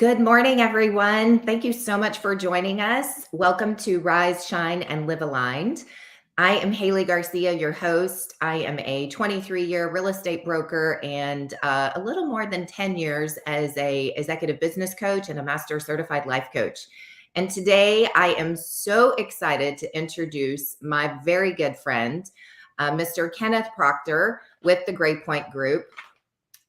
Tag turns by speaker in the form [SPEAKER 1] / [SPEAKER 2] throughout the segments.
[SPEAKER 1] Good morning, everyone. Thank you so much for joining us. Welcome to Rise, Shine, and Live Aligned. I am Haley Garcia, your host. I am a 23-year real estate broker and a little more than 10 years as a executive business coach and a master certified life coach. And today I am so excited to introduce my very good friend, Mr. Ken Proctor with the Grey Pointe Group.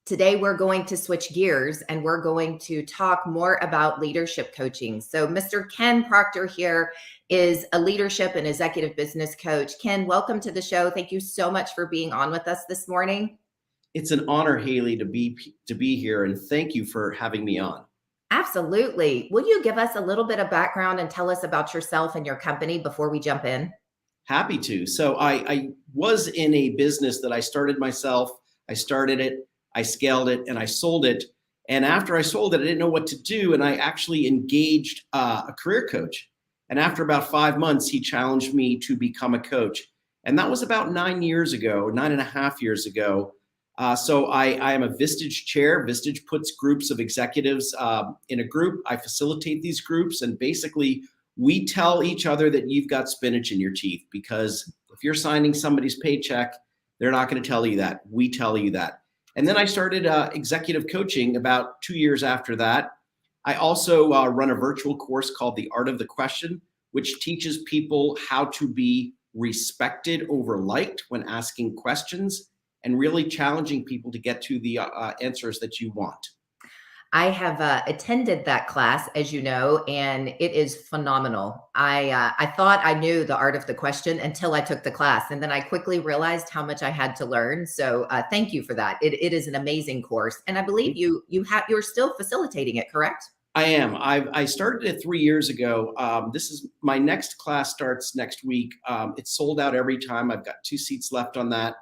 [SPEAKER 1] Today, we're going to switch gears and we're going to talk more about leadership coaching. So Mr. Ken Proctor here is a leadership and executive business coach. Ken, welcome to the show. Thank you so much for being on with us this morning.
[SPEAKER 2] It's an honor, Haley, to be here, and thank you for having me on.
[SPEAKER 1] Absolutely. Will you give us a little bit of background and tell us about yourself and your company before we jump in?
[SPEAKER 2] Happy to. So I was in a business that I started myself. I started it, I scaled it, and I sold it. And after I sold it, I didn't know what to do. And I actually engaged a career coach. And after about 5 months, he challenged me to become a coach. And that was about 9.5 years ago. So I am a Vistage chair. Vistage puts groups of executives in a group. I facilitate these groups. And basically, we tell each other that you've got spinach in your teeth, because if you're signing somebody's paycheck, they're not going to tell you that. We tell you that. And then I started executive coaching about 2 years after that. I also run a virtual course called The Art of the Question, which teaches people how to be respected over liked when asking questions and really challenging people to get to the answers that you want.
[SPEAKER 1] I have attended that class, as you know, and it is phenomenal. I thought I knew the art of the question until I took the class, and then I quickly realized how much I had to learn. So thank you for that. It is an amazing course, and I believe you're still facilitating it, correct?
[SPEAKER 2] I am. I started it 3 years ago. This is my next class starts next week. It's sold out every time. I've got 2 seats left on that.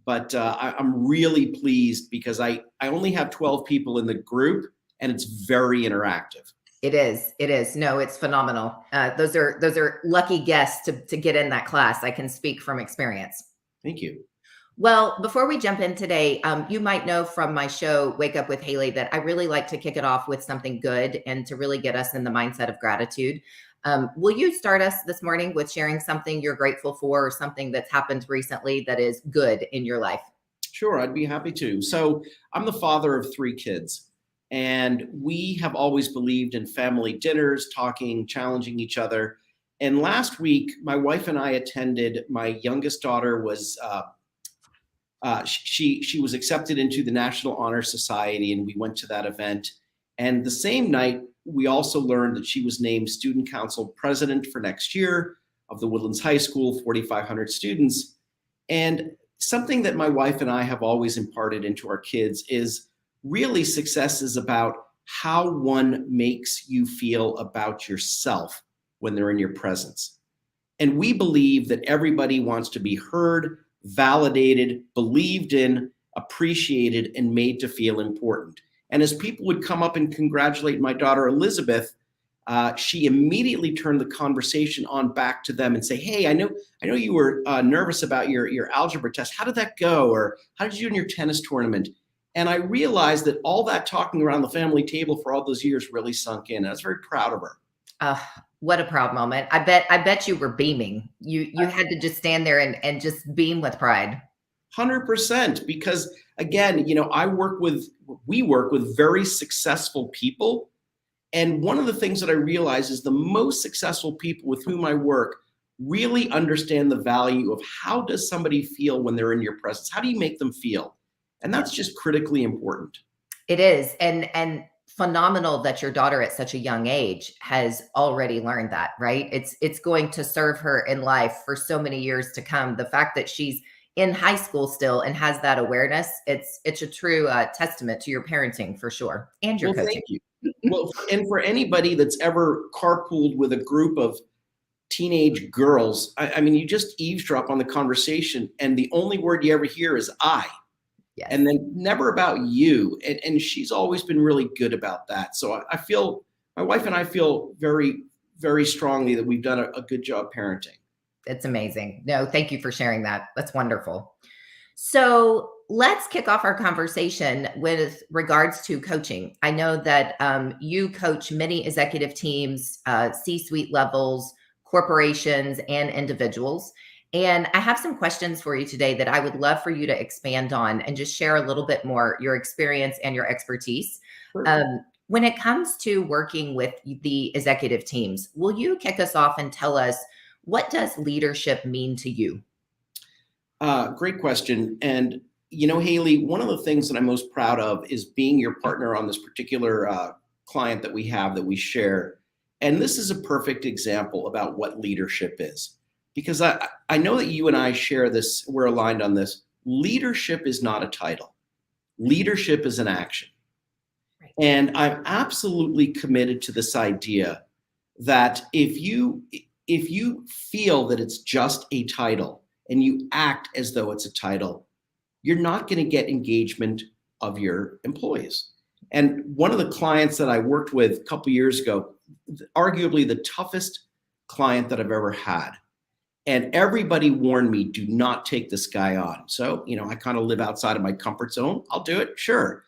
[SPEAKER 2] But I'm really pleased because I only have 12 people in the group, and it's very interactive.
[SPEAKER 1] It is. It is. No, it's phenomenal. Those are lucky guests to get in that class. I can speak from experience.
[SPEAKER 2] Thank you.
[SPEAKER 1] Well, before we jump in today, you might know from my show, Wake Up with Haley, that I really like to kick it off with something good and to really get us in the mindset of gratitude. Will you start us this morning with sharing something you're grateful for or something that's happened recently that is good in your life?
[SPEAKER 2] Sure, I'd be happy to. So I'm the father of 3 kids, and we have always believed in family dinners, talking, challenging each other. And last week, my wife and I attended. My youngest daughter was she was accepted into the National Honor Society, and we went to that event. And the same night, we also learned that she was named Student Council President for next year of the Woodlands High School, 4,500 students. And something that my wife and I have always imparted into our kids is really success is about how one makes you feel about yourself when they're in your presence. And we believe that everybody wants to be heard, validated, believed in, appreciated, and made to feel important. And as people would come up and congratulate my daughter, Elizabeth, she immediately turned the conversation on back to them and say, "Hey, I know you were nervous about your algebra test. How did that go? Or how did you do in your tennis tournament?" And I realized that all that talking around the family table for all those years really sunk in. I was very proud of her.
[SPEAKER 1] What a proud moment. I bet you were beaming. You had to just stand there and just beam with pride.
[SPEAKER 2] 100%, because again, we work with very successful people. And one of the things that I realize is the most successful people with whom I work really understand the value of how does somebody feel when they're in your presence? How do you make them feel? And that's just critically important.
[SPEAKER 1] It is. And phenomenal that your daughter at such a young age has already learned that, right? It's going to serve her in life for so many years to come. The fact that she's in high school still and has that awareness, it's a true testament to your parenting for sure, and your coaching.
[SPEAKER 2] Thank you. Well, and for anybody that's ever carpooled with a group of teenage girls, I mean, you just eavesdrop on the conversation, and the only word you ever hear is "I."
[SPEAKER 1] Yes.
[SPEAKER 2] And then never about you. And she's always been really good about that. So I feel, my wife and I feel very, very strongly that we've done a good job parenting.
[SPEAKER 1] It's amazing. No, thank you for sharing that. That's wonderful. So let's kick off our conversation with regards to coaching. I know that you coach many executive teams, C-suite levels, corporations, and individuals. And I have some questions for you today that I would love for you to expand on and just share a little bit more your experience and your expertise. When it comes to working with the executive teams, will you kick us off and tell us, what does leadership mean to you?
[SPEAKER 2] Great question. And, Haley, one of the things that I'm most proud of is being your partner on this particular client that we have that we share. And this is a perfect example about what leadership is. Because I know that you and I share this, we're aligned on this. Leadership is not a title. Leadership is an action. Right. And I'm absolutely committed to this idea that if you feel that it's just a title and you act as though it's a title, you're not going to get engagement of your employees. And one of the clients that I worked with a couple of years ago, arguably the toughest client that I've ever had. And everybody warned me, do not take this guy on. So, I kind of live outside of my comfort zone. I'll do it, sure.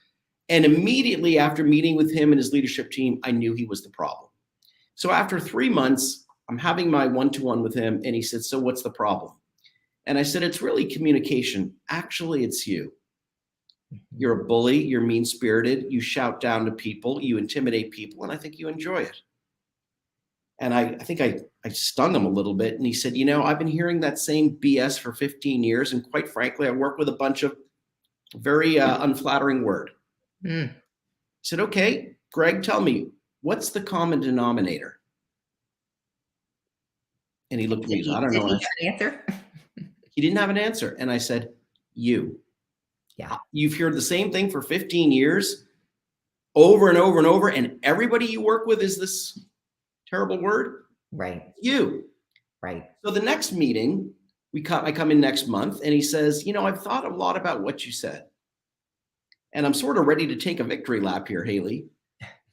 [SPEAKER 2] And immediately after meeting with him and his leadership team, I knew he was the problem. So after 3 months, I'm having my one-to-one with him, and he said, so what's the problem? And I said, it's really communication. Actually, it's you. You're a bully, you're mean-spirited, you shout down to people, you intimidate people, and I think you enjoy it. And I think I stung him a little bit, and he said, I've been hearing that same BS for 15 years, and quite frankly, I work with a bunch of very unflattering word. I said, okay, Greg, tell me, what's the common denominator? And he looked at me, I don't know.
[SPEAKER 1] Did he have an answer?
[SPEAKER 2] He didn't have an answer. And I said, you.
[SPEAKER 1] Yeah.
[SPEAKER 2] You've heard the same thing for 15 years, over and over and over, and everybody you work with is this terrible word?
[SPEAKER 1] Right.
[SPEAKER 2] You.
[SPEAKER 1] Right.
[SPEAKER 2] So the next meeting, I come in next month, and he says, I've thought a lot about what you said. And I'm sort of ready to take a victory lap here, Haley.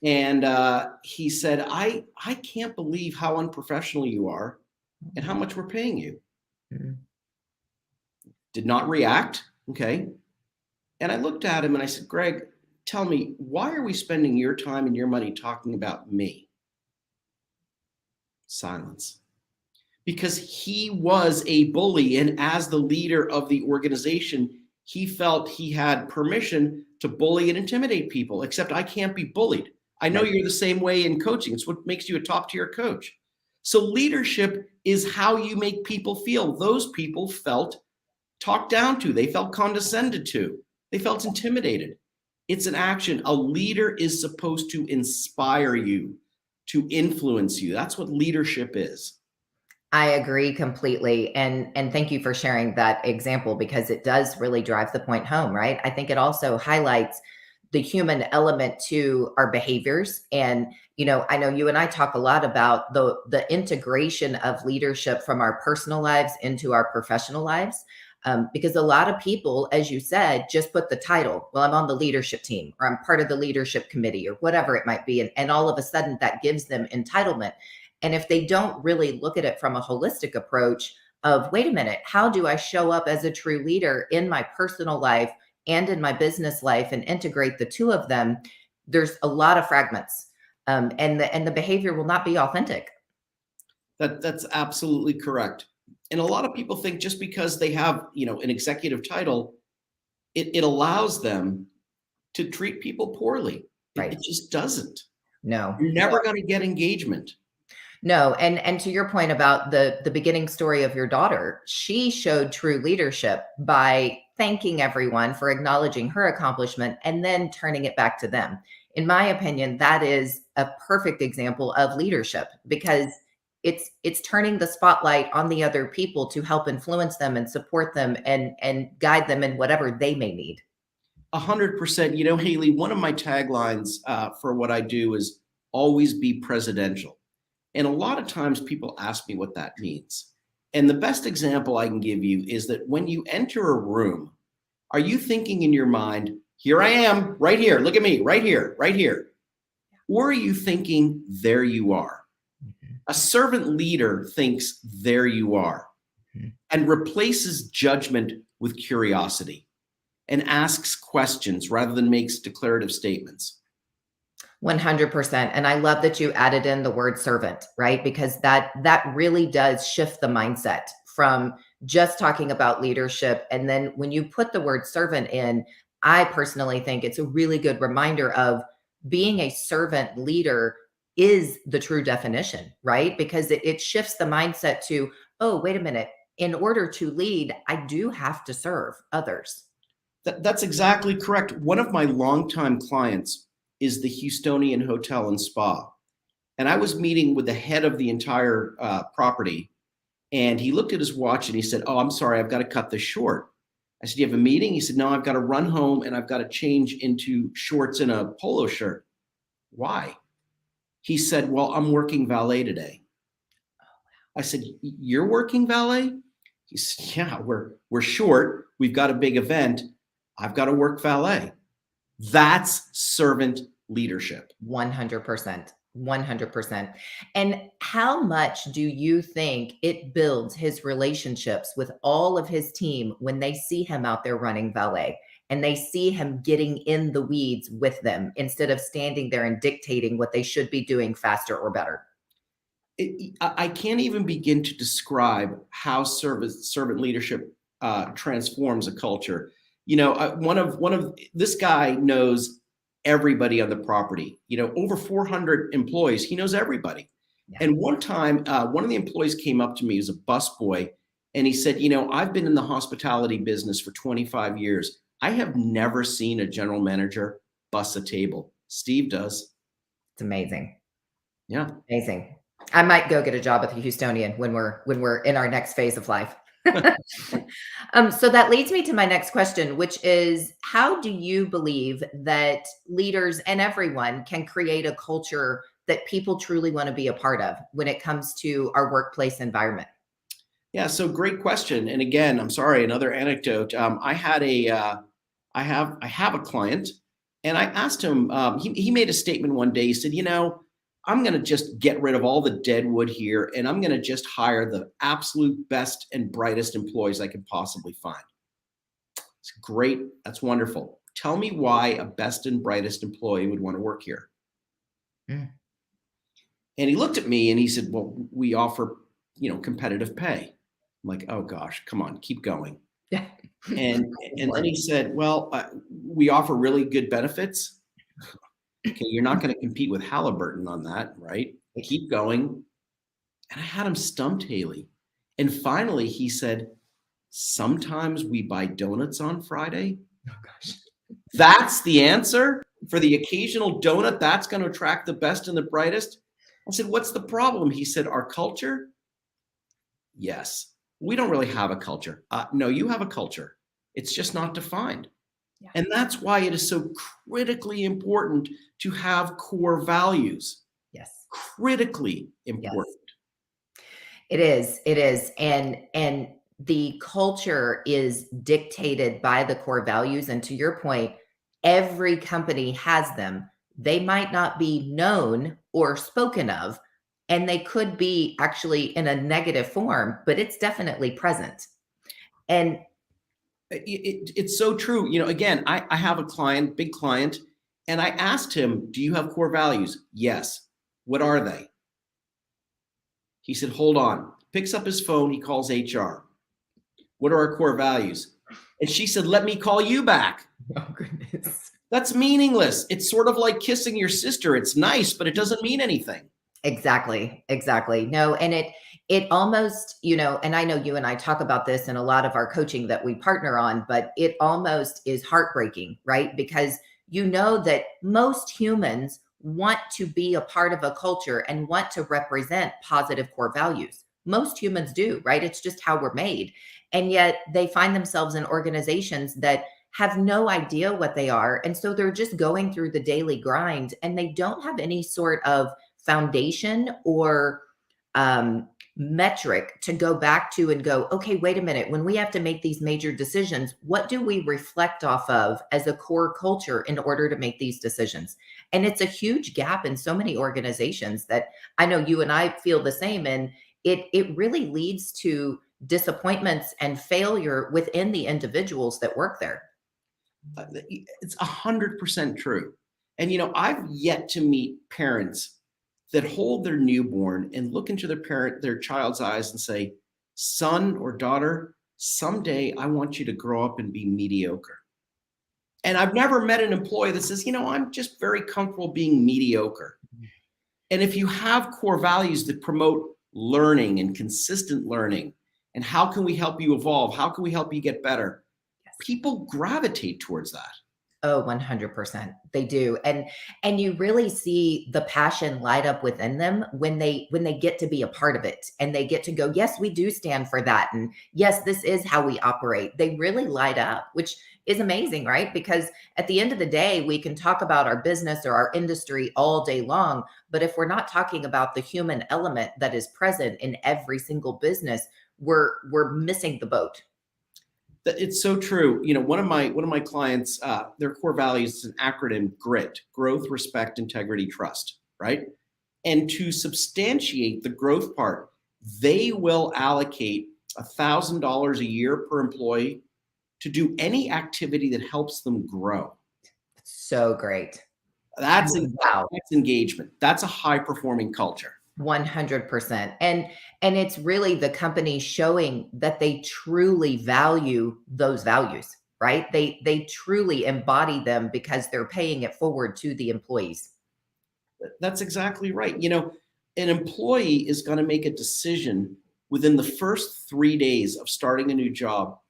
[SPEAKER 2] And he said, I can't believe how unprofessional you are and how much we're paying you. Did not react. Okay. And I looked at him and I said, Greg, tell me, why are we spending your time and your money talking about me? Silence. Because he was a bully, and as the leader of the organization, he felt he had permission to bully and intimidate people, except I can't be bullied. I know you're the same way in coaching. It's what makes you a top-tier coach. So leadership is how you make people feel. Those people felt talked down to. They felt condescended to. They felt intimidated. It's an action. A leader is supposed to inspire you, to influence you. That's what leadership is.
[SPEAKER 1] I agree completely. And thank you for sharing that example, because it does really drive the point home, right? I think it also highlights the human element to our behaviors. And, I know you and I talk a lot about the integration of leadership from our personal lives into our professional lives. Because a lot of people, as you said, just put the title, well, I'm on the leadership team, or I'm part of the leadership committee, or whatever it might be. And all of a sudden that gives them entitlement. And if they don't really look at it from a holistic approach of, wait a minute, how do I show up as a true leader in my personal life and in my business life and integrate the two of them, there's a lot of fragments, and the behavior will not be authentic.
[SPEAKER 2] That's absolutely correct. And a lot of people think just because they have, an executive title, it allows them to treat people poorly.
[SPEAKER 1] Right.
[SPEAKER 2] It just doesn't.
[SPEAKER 1] No.
[SPEAKER 2] You're never going to get engagement.
[SPEAKER 1] No. And to your point about the beginning story of your daughter, she showed true leadership by thanking everyone for acknowledging her accomplishment and then turning it back to them. In my opinion, that is a perfect example of leadership, because it's turning the spotlight on the other people to help influence them and support them and guide them in whatever they may need.
[SPEAKER 2] 100%. Haley, one of my taglines for what I do is always be presidential. And a lot of times people ask me what that means. And the best example I can give you is that when you enter a room, are you thinking in your mind, here I am, right here, look at me, right here, right here? Or are you thinking, there you are? A servant leader thinks, there you are, and replaces judgment with curiosity. and asks questions rather than makes declarative statements.
[SPEAKER 1] 100%. And I love that you added in the word servant, right? Because that really does shift the mindset from just talking about leadership. And then when you put the word servant in, I personally think it's a really good reminder of being a servant leader is the true definition, right? Because it shifts the mindset to, oh, wait a minute. In order to lead, I do have to serve others.
[SPEAKER 2] That's exactly correct. One of my longtime clients is the Houstonian Hotel and Spa. And I was meeting with the head of the entire property. And he looked at his watch and he said, "Oh, I'm sorry, I've got to cut this short." I said, "You have a meeting?" He said, "No, I've got to run home and I've got to change into shorts and a polo shirt." "Why?" He said, "Well, I'm working valet today." I said, "You're working valet?" He said, "Yeah, we're short. We've got a big event. I've got to work valet." That's servant leadership.
[SPEAKER 1] 100%. 100%. And how much do you think it builds his relationships with all of his team when they see him out there running valet and they see him getting in the weeds with them instead of standing there and dictating what they should be doing faster or better?
[SPEAKER 2] I can't even begin to describe how servant leadership transforms a culture. One of this guy knows everybody on the property. Over 400 employees. He knows everybody.
[SPEAKER 1] Yeah.
[SPEAKER 2] And one time, one of the employees came up to me as a busboy, and he said, "I've been in the hospitality business for 25 years. I have never seen a general manager bus a table. Steve does."
[SPEAKER 1] It's amazing.
[SPEAKER 2] Yeah.
[SPEAKER 1] Amazing. I might go get a job at the Houstonian when we're in our next phase of life. So that leads me to my next question, which is how do you believe that leaders and everyone can create a culture that people truly want to be a part of when it comes to our workplace environment?
[SPEAKER 2] Yeah, so great question. And again, I'm sorry, another anecdote. I have a client, and I asked him. He made a statement one day. He said, "I'm going to just get rid of all the dead wood here, and I'm going to just hire the absolute best and brightest employees I can possibly find." It's great. That's wonderful. Tell me why a best and brightest employee would want to work here.
[SPEAKER 1] Mm.
[SPEAKER 2] And he looked at me and he said, "Well, we offer, competitive pay." I'm like, "Oh gosh, come on, keep going."
[SPEAKER 1] Yeah.
[SPEAKER 2] And then he said, "Well, we offer really good benefits." Okay, you're not going to compete with Halliburton on that, right? Keep going. And I had him stumped, Haley. And finally he said, "Sometimes we buy donuts on Friday."
[SPEAKER 1] Oh gosh.
[SPEAKER 2] That's the answer for the occasional donut. That's going to attract the best and the brightest. I said, "What's the problem?" He said, "Our culture." Yes. We don't really have a culture. No, you have a culture. It's just not defined.
[SPEAKER 1] Yeah.
[SPEAKER 2] And that's why it is so critically important to have core values.
[SPEAKER 1] Yes.
[SPEAKER 2] Critically
[SPEAKER 1] Yes.
[SPEAKER 2] important.
[SPEAKER 1] It is. It is. And the culture is dictated by the core values. And to your point, every company has them. They might not be known or spoken of, and they could be actually in a negative form, but it's definitely present. And
[SPEAKER 2] It's so true. Again, I have a client, big client, and I asked him, "Do you have core values?" "Yes." "What are they?" He said, "Hold on." Picks up his phone. He calls HR. "What are our core values?" And she said, "Let me call you back."
[SPEAKER 1] oh goodness.
[SPEAKER 2] That's meaningless. It's sort of like kissing your sister. It's nice, but it doesn't mean anything.
[SPEAKER 1] Exactly. Exactly. No, and it almost, and I know you and I talk about this in a lot of our coaching that we partner on, but it almost is heartbreaking, right? Because you know that most humans want to be a part of a culture and want to represent positive core values. Most humans do, right? It's just how we're made. And yet they find themselves in organizations that have no idea what they are. And so they're just going through the daily grind and they don't have any sort of foundation or metric to go back to and go, okay, wait a minute. When we have to make these major decisions, what do we reflect off of as a core culture in order to make these decisions? And it's a huge gap in so many organizations that I know you and I feel the same. And it really leads to disappointments and failure within the individuals that work there.
[SPEAKER 2] It's 100% true. And I've yet to meet parents that hold their newborn and look into their child's eyes and say, son or daughter, someday I want you to grow up and be mediocre. And I've never met an employee that says, I'm just very comfortable being mediocre. And if you have core values that promote learning and consistent learning, and how can we help you evolve? How can we help you get better?
[SPEAKER 1] Yes.
[SPEAKER 2] People gravitate towards that.
[SPEAKER 1] Oh, 100%. They do. And you really see the passion light up within them when they get to be a part of it and they get to go, yes, we do stand for that. And yes, this is how we operate. They really light up, which is amazing, right? Because at the end of the day, we can talk about our business or our industry all day long, but if we're not talking about the human element that is present in every single business, we're missing the boat.
[SPEAKER 2] It's so true. One of my clients, their core values is an acronym: GRIT: growth, respect, integrity, trust. Right. And to substantiate the growth part, they will allocate $1,000 a year per employee to do any activity that helps them grow.
[SPEAKER 1] So great.
[SPEAKER 2] That's
[SPEAKER 1] Wow.
[SPEAKER 2] that's engagement. That's a high performing culture.
[SPEAKER 1] 100%. And it's really the company showing that they truly value those values, right? They truly embody them because they're paying it forward to the employees.
[SPEAKER 2] That's exactly right. An employee is going to make a decision within the first 3 days of starting a new job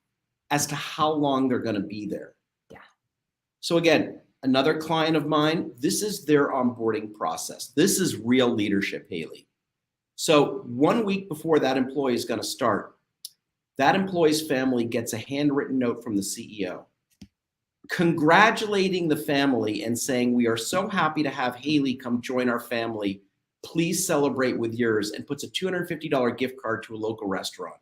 [SPEAKER 2] as to how long they're going to be there.
[SPEAKER 1] Yeah.
[SPEAKER 2] So again, another client of mine, this is their onboarding process. This is real leadership, Haley. So 1 week before that employee is going to start, that employee's family gets a handwritten note from the CEO congratulating the family and saying, we are so happy to have Haley come join our family. Please celebrate with yours, and puts a $250 gift card to a local restaurant.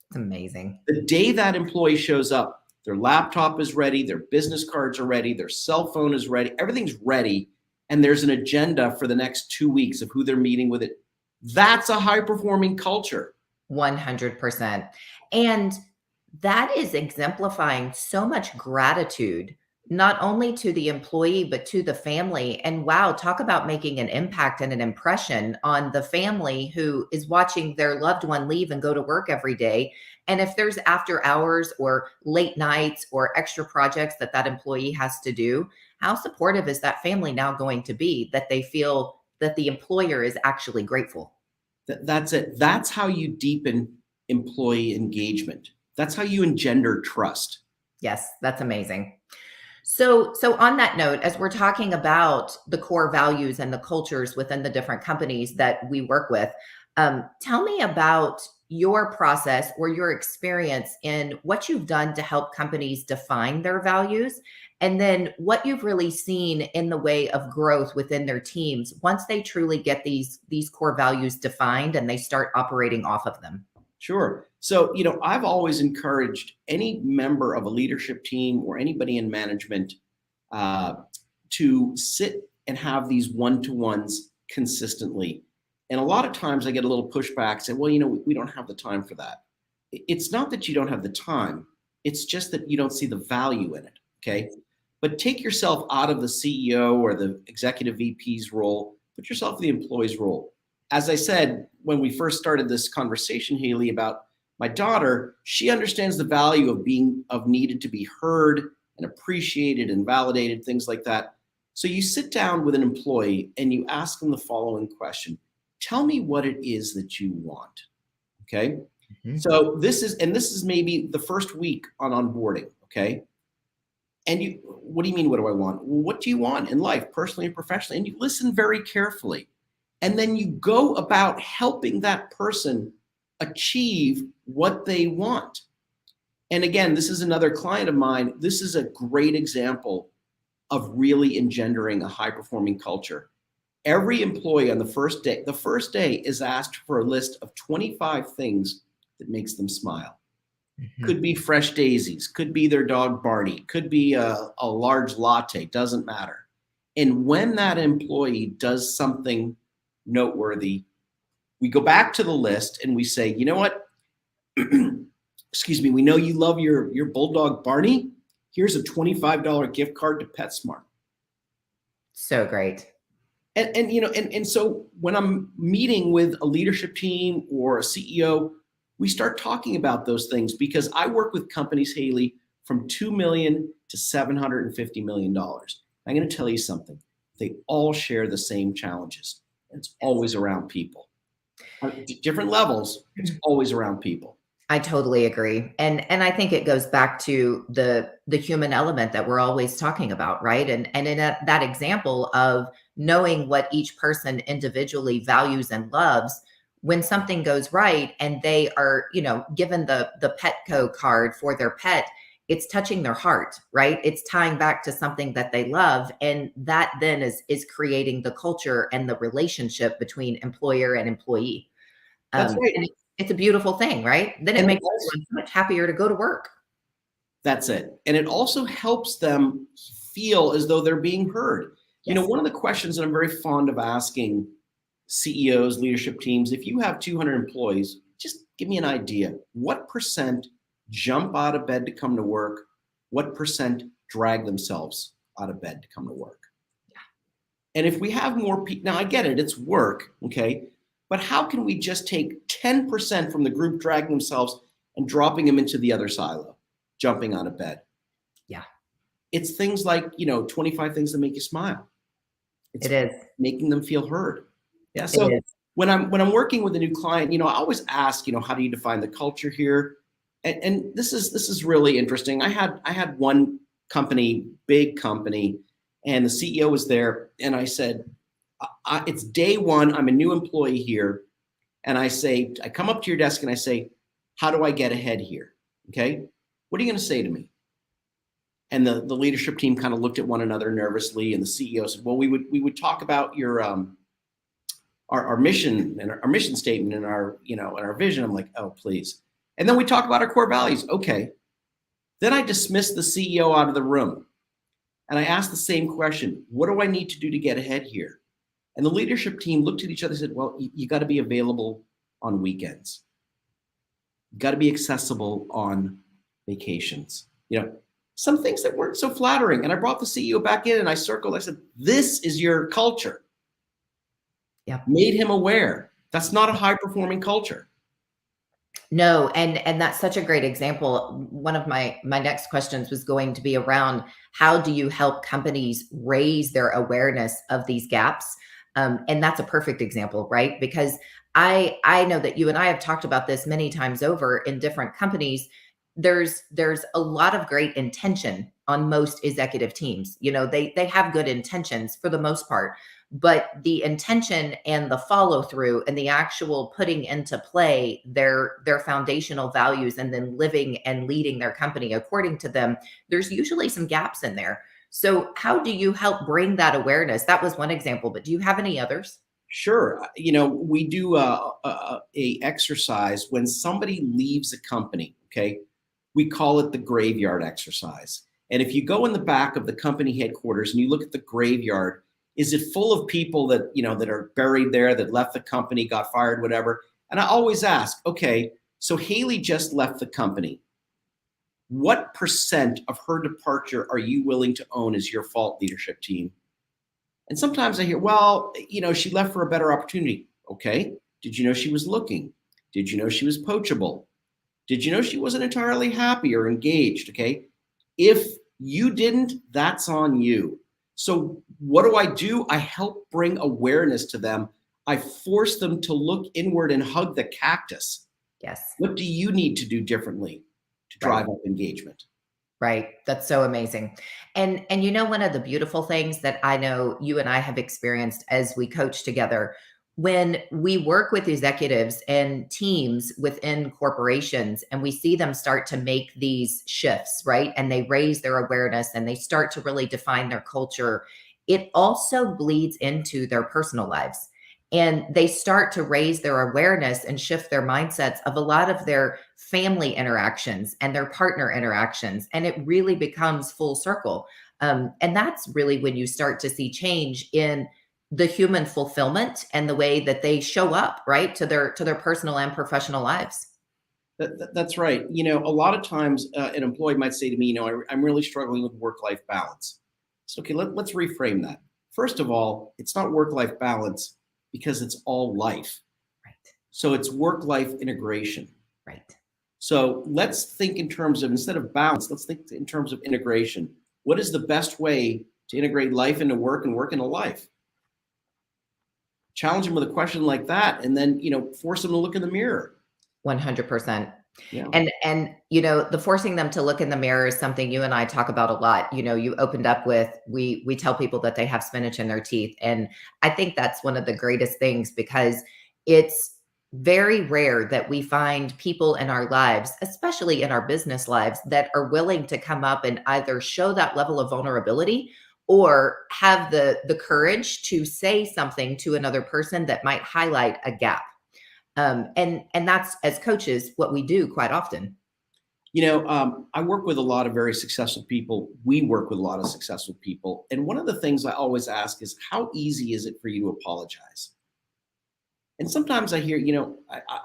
[SPEAKER 1] It's amazing.
[SPEAKER 2] The day that employee shows up, their laptop is ready, their business cards are ready, their cell phone is ready, everything's ready, and there's an agenda for the next 2 weeks of who they're meeting with it. That's a high-performing culture.
[SPEAKER 1] 100%. And that is exemplifying so much gratitude, not only to the employee, but to the family. And wow, talk about making an impact and an impression on the family who is watching their loved one leave and go to work every day. And if there's after hours or late nights or extra projects that employee has to do, how supportive is that family now going to be that they feel that the employer is actually grateful?
[SPEAKER 2] That's it. That's how you deepen employee engagement. That's how you engender trust.
[SPEAKER 1] Yes, that's amazing. So on that note, as we're talking about the core values and the cultures within the different companies that we work with, tell me about your process or your experience in what you've done to help companies define their values, and then what you've really seen in the way of growth within their teams once they truly get these core values defined and they start operating off of them.
[SPEAKER 2] Sure. So, I've always encouraged any member of a leadership team or anybody in management to sit and have these one-to-ones consistently. And a lot of times I get a little pushback, say, well, we don't have the time for that. It's not that you don't have the time. It's just that you don't see the value in it. Okay. But take yourself out of the CEO or the executive VP's role, put yourself in the employee's role. As I said, when we first started this conversation, Haley, about my daughter, she understands the value of needed to be heard and appreciated and validated, things like that. So you sit down with an employee and you ask them the following question: tell me what it is that you want. Okay. Mm-hmm. So this is maybe the first week on onboarding. Okay. And what do you mean? What do I want? Well, what do you want in life, personally and professionally? And you listen very carefully. And then you go about helping that person achieve what they want. And again, this is another client of mine. This is a great example of really engendering a high-performing culture. Every employee on the first day is asked for a list of 25 things that makes them smile. Mm-hmm. Could be fresh daisies, could be their dog Barney, could be a large latte, doesn't matter. And when that employee does something noteworthy, we go back to the list and we say, you know what? Excuse me, we know you love your bulldog Barney. Here's a $25 gift card to PetSmart.
[SPEAKER 1] So great.
[SPEAKER 2] And so when I'm meeting with a leadership team or a CEO, we start talking about those things because I work with companies, Haley, from 2 million to $750 million. I'm going to tell you something. They all share the same challenges. It's always around people. Different levels, it's always around people.
[SPEAKER 1] I totally agree. And I think it goes back to the human element that we're always talking about, right? And in that example of knowing what each person individually values and loves, when something goes right and they are, given the Petco card for their pet, it's touching their heart, right? It's tying back to something that they love. And that then is creating the culture and the relationship between employer and employee.
[SPEAKER 2] That's right.
[SPEAKER 1] And it's a beautiful thing, right? Then it makes everyone so much happier to go to work.
[SPEAKER 2] That's it. And it also helps them feel as though they're being heard.
[SPEAKER 1] Yes.
[SPEAKER 2] One of the questions that I'm very fond of asking CEOs, leadership teams, if you have 200 employees, just give me an idea. What percent jump out of bed to come to work? What percent drag themselves out of bed to come to work?
[SPEAKER 1] Yeah.
[SPEAKER 2] And if we have more people, now I get it, it's work, okay? But how can we just take 10% from the group dragging themselves and dropping them into the other silo, jumping out of bed?
[SPEAKER 1] Yeah.
[SPEAKER 2] It's things like, 25 things that make you smile.
[SPEAKER 1] It is
[SPEAKER 2] making them feel heard. Yeah. So when I'm working with a new client, I always ask, how do you define the culture here? And this is really interesting. I had one company, big company, and the CEO was there, and I said, it's day one. I'm a new employee here. And I come up to your desk and I say, how do I get ahead here? Okay. What are you going to say to me? And the leadership team kind of looked at one another nervously. And the CEO said, well, we would talk about your, our mission and our mission statement and our, and our vision. I'm like, oh, please. And then we talk about our core values. Okay. Then I dismissed the CEO out of the room. And I asked the same question. What do I need to do to get ahead here? And the leadership team looked at each other and said, well, you got to be available on weekends. You got to be accessible on vacations. Some things that weren't so flattering. And I brought the CEO back in and I circled. I said, this is your culture.
[SPEAKER 1] Yeah.
[SPEAKER 2] Made him aware. That's not a high-performing culture.
[SPEAKER 1] No, and that's such a great example. One of my next questions was going to be around how do you help companies raise their awareness of these gaps? And that's a perfect example, right? Because I know that you and I have talked about this many times over in different companies. There's a lot of great intention on most executive teams. They have good intentions for the most part, but the intention and the follow through and the actual putting into play their foundational values and then living and leading their company according to them, there's usually some gaps in there. So how do you help bring that awareness? That was one example, but do you have any others?
[SPEAKER 2] Sure. We do a exercise when somebody leaves a company, okay? We call it the graveyard exercise. And if you go in the back of the company headquarters and you look at the graveyard, is it full of people that, that are buried there, that left the company, got fired, whatever? And I always ask, okay, so Haley just left the company. What percent of her departure are you willing to own as your fault, leadership team? And sometimes I hear, well, she left for a better opportunity. Okay. Did you know she was looking? Did you know she was poachable? Did you know she wasn't entirely happy or engaged? Okay. If you didn't, that's on you. So what do? I help bring awareness to them. I force them to look inward and hug the cactus.
[SPEAKER 1] Yes.
[SPEAKER 2] What do you need to do differently to drive up engagement?
[SPEAKER 1] Right. That's so amazing. And one of the beautiful things that I know you and I have experienced as we coach together, when we work with executives and teams within corporations and we see them start to make these shifts, right? And they raise their awareness and they start to really define their culture, it also bleeds into their personal lives. And they start to raise their awareness and shift their mindsets of a lot of their family interactions and their partner interactions. And it really becomes full circle. And that's really when you start to see change in the human fulfillment and the way that they show up, right, to their personal and professional lives.
[SPEAKER 2] That's right. A lot of times an employee might say to me, I'm really struggling with work-life balance. So, okay, let's reframe that. First of all, it's not work-life balance because it's all life.
[SPEAKER 1] Right.
[SPEAKER 2] So it's work-life integration.
[SPEAKER 1] Right.
[SPEAKER 2] So let's think in terms of, instead of balance, let's think in terms of integration. What is the best way to integrate life into work and work into life? Challenge them with a question like that, and then, force them to look in the mirror.
[SPEAKER 1] 100%.
[SPEAKER 2] Yeah.
[SPEAKER 1] And the forcing them to look in the mirror is something you and I talk about a lot. You opened up with, we tell people that they have spinach in their teeth. And I think that's one of the greatest things, because it's very rare that we find people in our lives, especially in our business lives, that are willing to come up and either show that level of vulnerability or have the courage to say something to another person that might highlight a gap. And that's, as coaches, what we do quite often.
[SPEAKER 2] I work with a lot of very successful people. We work with a lot of successful people. And one of the things I always ask is, how easy is it for you to apologize? And sometimes I hear,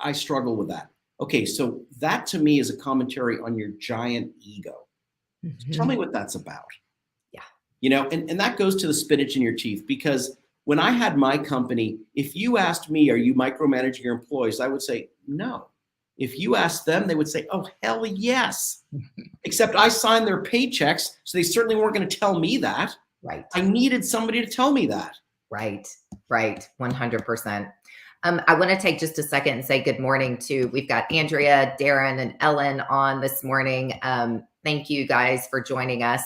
[SPEAKER 2] I struggle with that. Okay, so that to me is a commentary on your giant ego.
[SPEAKER 1] Mm-hmm.
[SPEAKER 2] Tell me what that's about.
[SPEAKER 1] Yeah.
[SPEAKER 2] And that goes to the spinach in your teeth, because when I had my company, if you asked me, are you micromanaging your employees? I would say, no. If you asked them, they would say, oh, hell yes. Except I signed their paychecks, so they certainly weren't going to tell me that.
[SPEAKER 1] Right.
[SPEAKER 2] I needed somebody to tell me that.
[SPEAKER 1] Right. 100%. I want to take just a second and say good morning to, we've got Andrea, Darren, and Ellen on this morning. Thank you guys for joining us.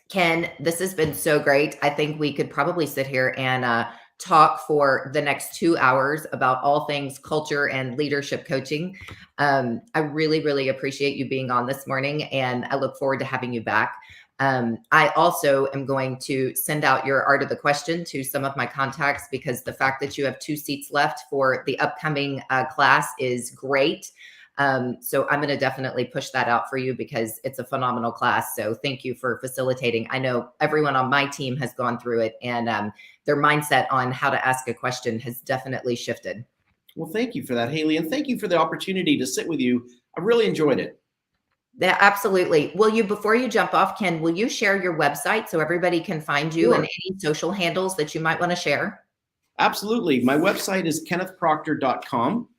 [SPEAKER 1] Ken, this has been so great. I think we could probably sit here and talk for the next 2 hours about all things culture and leadership coaching. I really, really appreciate you being on this morning, and I look forward to having you back. I also am going to send out your art of the question to some of my contacts, because the fact that you have 2 seats left for the upcoming class is great. So I'm going to definitely push that out for you, because it's a phenomenal class. So thank you for facilitating. I know everyone on my team has gone through it, and their mindset on how to ask a question has definitely shifted.
[SPEAKER 2] Well, thank you for that, Haley. And thank you for the opportunity to sit with you. I really enjoyed it.
[SPEAKER 1] Yeah, absolutely. Before you jump off, Ken, will you share your website so everybody can find you, and any social handles that you might want to share?
[SPEAKER 2] Absolutely. My website is kennethproctor.com.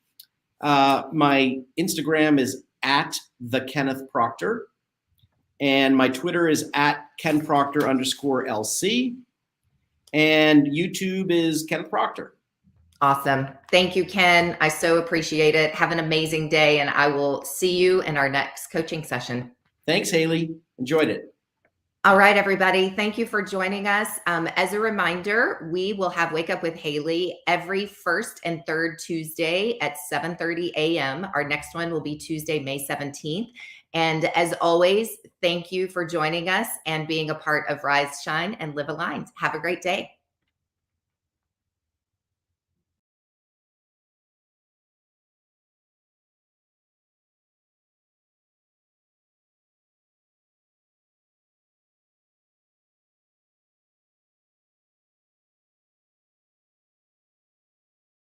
[SPEAKER 2] My Instagram is @TheKennethProctor. And my Twitter is @KenProctor_LC. And YouTube is Kenneth Proctor.
[SPEAKER 1] Awesome. Thank you, Ken. I so appreciate it. Have an amazing day, and I will see you in our next coaching session.
[SPEAKER 2] Thanks, Haley. Enjoyed it.
[SPEAKER 1] All right, everybody. Thank you for joining us. As a reminder, we will have Wake Up with Haley every first and third Tuesday at 7:30 a.m. Our next one will be Tuesday, May 17th. And as always, thank you for joining us and being a part of Rise, Shine, and Live Aligned. Have a great day.